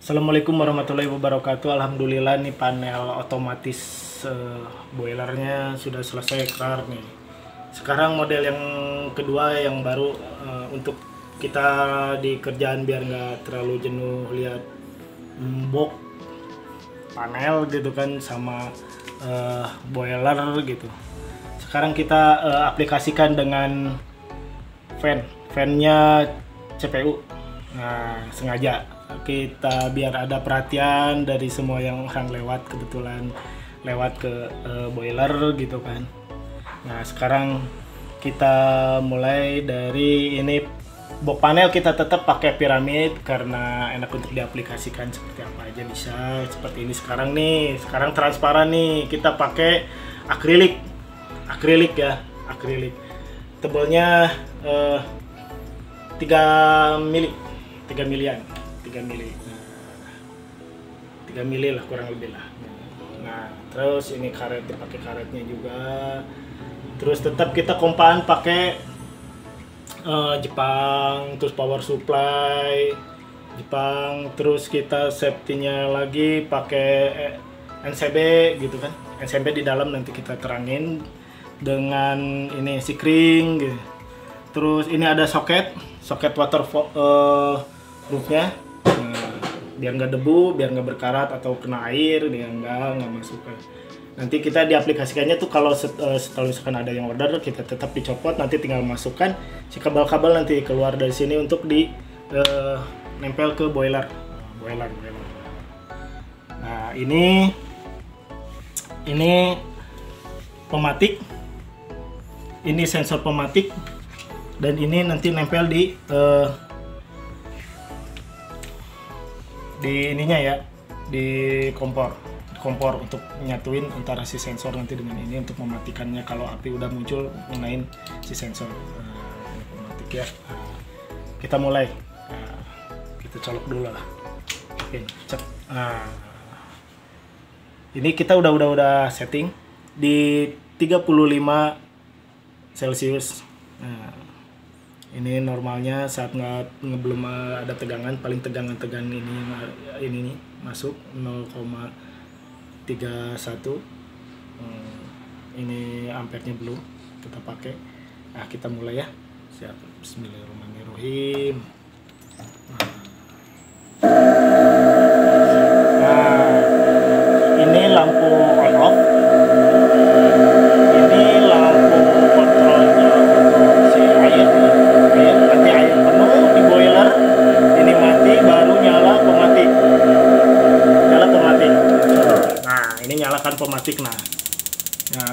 Assalamualaikum warahmatullahi wabarakatuh. Alhamdulillah nih panel otomatis boilernya sudah selesai kelar nih. Sekarang model yang kedua yang baru untuk kita di kerjaan biar nggak terlalu jenuh lihat box panel gitu kan sama boiler gitu. Sekarang kita aplikasikan dengan fan-nya CPU. Nah, sengaja kita biar ada perhatian dari semua yang orang lewat, kebetulan lewat ke boiler gitu kan. Nah, sekarang kita mulai dari ini box panel kita tetap pakai piramid karena enak untuk diaplikasikan seperti apa aja bisa. Seperti ini sekarang nih, sekarang transparan nih, kita pakai akrilik ya, akrilik. Tebalnya 3 mili, 3 milian. 3 mili lah kurang lebih lah. Nah, terus ini karet, dipakai karetnya juga. Terus tetap kita kompaan pakai Jepang, terus power supply Jepang, terus kita safety-nya lagi pakai NCB gitu kan. NCB di dalam nanti kita terangin dengan ini sikring gitu. Terus ini ada soket waterproofnya. Biar nggak debu, biar nggak berkarat atau kena air, dia nggak masuk. Nanti kita diaplikasikannya tuh kalau setelah misalkan ada yang order, kita tetap dicopot, nanti tinggal masukkan si kabel-kabel nanti keluar dari sini untuk di nempel ke boiler. Nah, ini pematik, ini sensor pematik, dan ini nanti nempel di ininya ya, di kompor untuk nyatuin antara si sensor nanti dengan ini untuk mematikannya kalau api udah muncul, nyalain si sensor. Ini pematik ya. Kita mulai, kita colok dulu lah. Oke, cek. Ini kita udah setting di 35 Celcius. Ini normalnya saat belum ada tegangan, paling tegangan ini nih masuk 0,31. Ini ampernya belum kita pakai. Nah, kita mulai ya. Siap. Bismillahirrahmanirrahim. Nah, ini lampu on off. Ini lampu kontrolnya si air. Nanti air penuh di boiler, ini mati, baru nyala pematik. Nah, ini nyalakan pematik. Nah,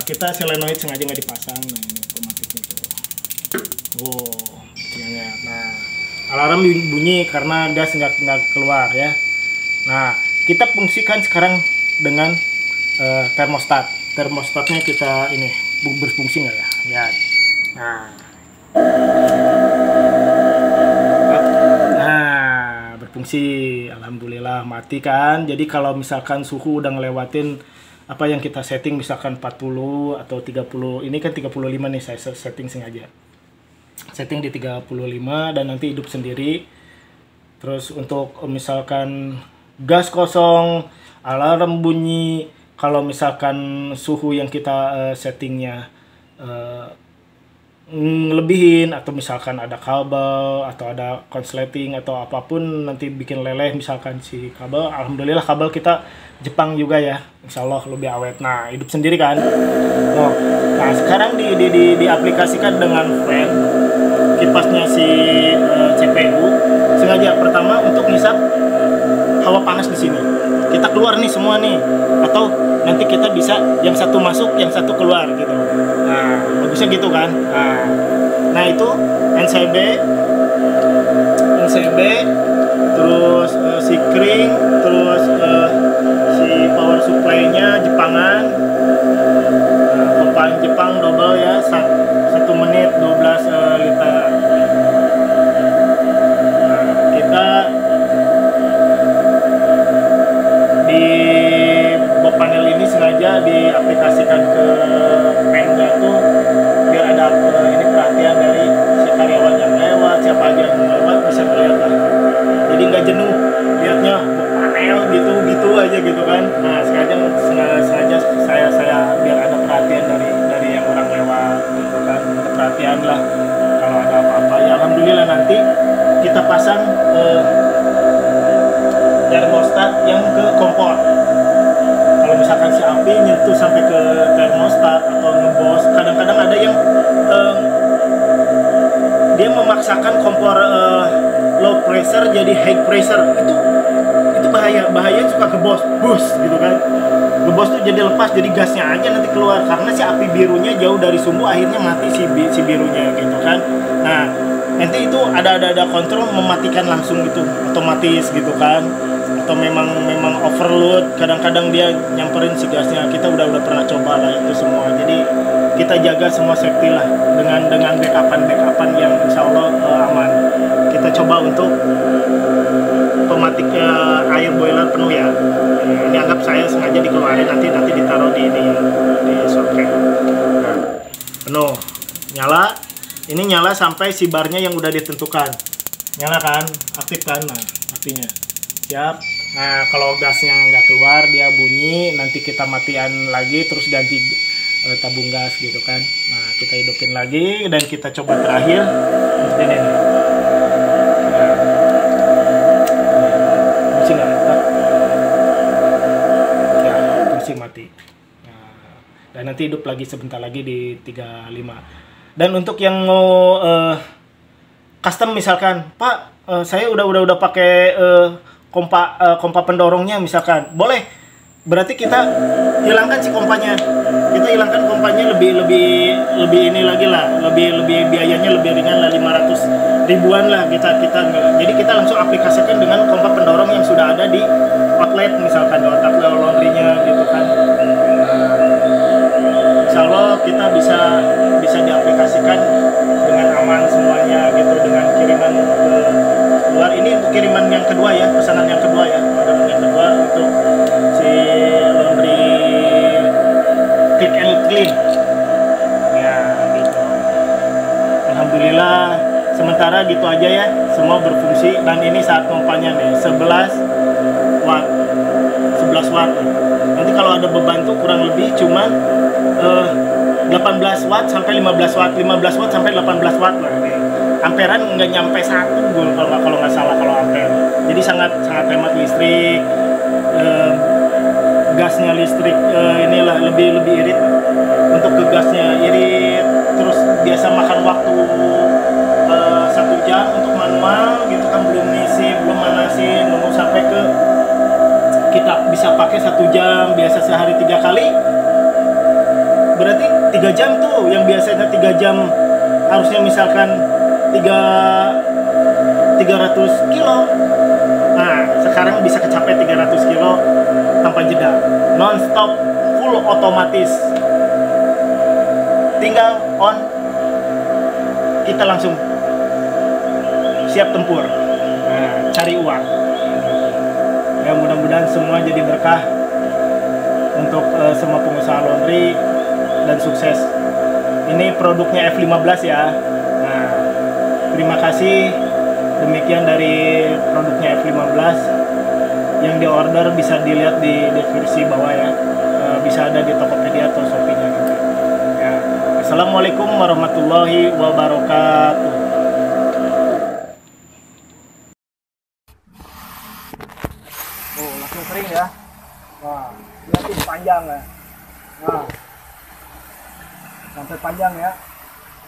kita solenoid sengaja nggak dipasang. Nah, ini pematiknya tuh. Nah, alarm bunyi karena gas nggak keluar ya. Nah, kita fungsikan sekarang dengan termostat. Termostatnya kita ini berfungsi nggak ya? Ya. Nah, berfungsi, alhamdulillah mati kan. Jadi kalau misalkan suhu udah ngelewatin apa yang kita setting, misalkan 40 atau 30, ini kan 35 nih saya setting sengaja. Setting di 35 dan nanti hidup sendiri. Terus untuk misalkan gas kosong, alarm bunyi, kalau misalkan suhu yang kita settingnya lebihin, atau misalkan ada kabel atau ada konsleting atau apapun nanti bikin leleh misalkan si kabel, alhamdulillah kabel kita Jepang juga ya, insya Allah lebih awet. Nah, hidup sendiri kan. Nah, sekarang diaplikasikan dengan fan kipasnya si CPU sengaja pertama untuk ngisap hawa panas di sini. Kita keluar nih semua nih, atau nanti kita bisa yang satu masuk, yang satu keluar gitu. Nah, bagusnya gitu kan. Nah itu NCB, terus sikring, terus si power supply-nya Jepangan, kompaan Jepang double ya, 1 menit 12 liter. Nah, kita di box panel ini sengaja diaplikasikan ke fan-nya tuh biar ada ini perhatian dari si karyawan yang lewat, siapa aja yang lewat bisa melihat lah. Jadi nggak jenuh lihatnya. itu sampai ke termostat atau ngebos. Kadang-kadang ada yang dia memaksakan kompor low pressure jadi high pressure. Itu bahaya suka ngebos bus gitu kan. Ngebos tuh jadi lepas, jadi gasnya aja nanti keluar karena si api birunya jauh dari sumbu, akhirnya mati si birunya gitu kan. Nah, nanti itu ada kontrol mematikan langsung gitu, otomatis gitu kan. Atau memang overload, kadang-kadang dia nyamperin si gasnya. Kita udah pernah coba lah itu semua. Jadi kita jaga semua safety lah dengan backupan yang insya Allah aman. Kita coba untuk otomatik air boiler penuh ya. Ini anggap saya sengaja dikeluarin, nanti ditaruh di soket. Nah, penuh, nyala. Ini nyala sampai si barnya yang udah ditentukan. Nyala kan, aktif kan, nah artinya siap. Nah kalau gasnya nggak keluar dia bunyi, nanti kita matian lagi terus ganti tabung gas gitu kan. Nah kita hidupin lagi dan kita coba terakhir seperti ini nih. Fungsi nggak? Ya fungsi mati. Nah, dan nanti hidup lagi sebentar lagi di 35. Dan untuk yang mau custom misalkan, Pak, saya udah pakai kompa pendorongnya misalkan, boleh. Berarti kita hilangkan si kompanya. Kita hilangkan kompanya lebih ini lagi lah, lebih biayanya lebih ringan lah, 500 ribuan lah kita. Jadi kita langsung aplikasikan dengan kompa pendorong yang sudah ada di outlet misalkan, di outlet laundry-nya gitu kan. Insya Allah kita bisa diaplikasikan dengan aman semuanya gitu, dengan kiriman ke luar. Ini untuk kiriman yang kedua ya, pesanan yang kedua ya, orderan yang kedua untuk si laundry Click and Clean ya gitu. Alhamdulillah sementara gitu aja ya, semua berfungsi. Dan ini saat pompanya nih 11 watt nanti kalau ada beban tuh kurang lebih cuman 18 watt sampai 15 watt sampai 18 watt lah. Amperan nggak nyampe 1 kalau nggak salah kalau ampere. Jadi sangat hemat listrik. Gasnya listrik inilah lebih irit. Untuk ke gasnya irit, terus biasa makan waktu 1 jam untuk manual gitu kan, belum ngisi, belum manasin, nunggu sampai ke kita bisa pakai 1 jam, biasa sehari 3 kali. Berarti 3 jam tuh, yang biasanya 3 jam harusnya misalkan 300 kilo. Nah sekarang bisa kecapai 300 kilo tanpa jeda, non-stop, full otomatis. Tinggal on, kita langsung siap tempur, cari uang. Ya mudah-mudahan semua jadi berkah untuk semua pengusaha laundry dan sukses. Ini produknya F15 ya. Nah, terima kasih. Demikian dari produknya F15 yang di order, bisa dilihat di deskripsi bawah ya. Bisa ada di Tokopedia atau Shopee-nya nanti. Ya. Assalamualaikum warahmatullahi wabarakatuh. Oh, langsung kering ya. Wah, lihatin panjang ya. Nah, sampai panjang ya.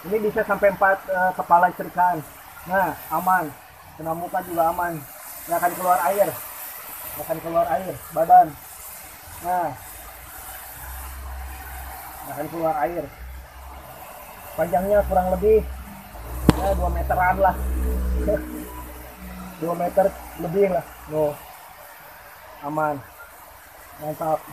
Ini bisa sampai 4 kepala ikan. Nah, aman. Kena muka juga aman. Nggak akan keluar air. Badan. Nah, nggak akan keluar air. Panjangnya kurang lebih ya 2 meteran lah. 2 meter lebih lah. Aman. Mantap.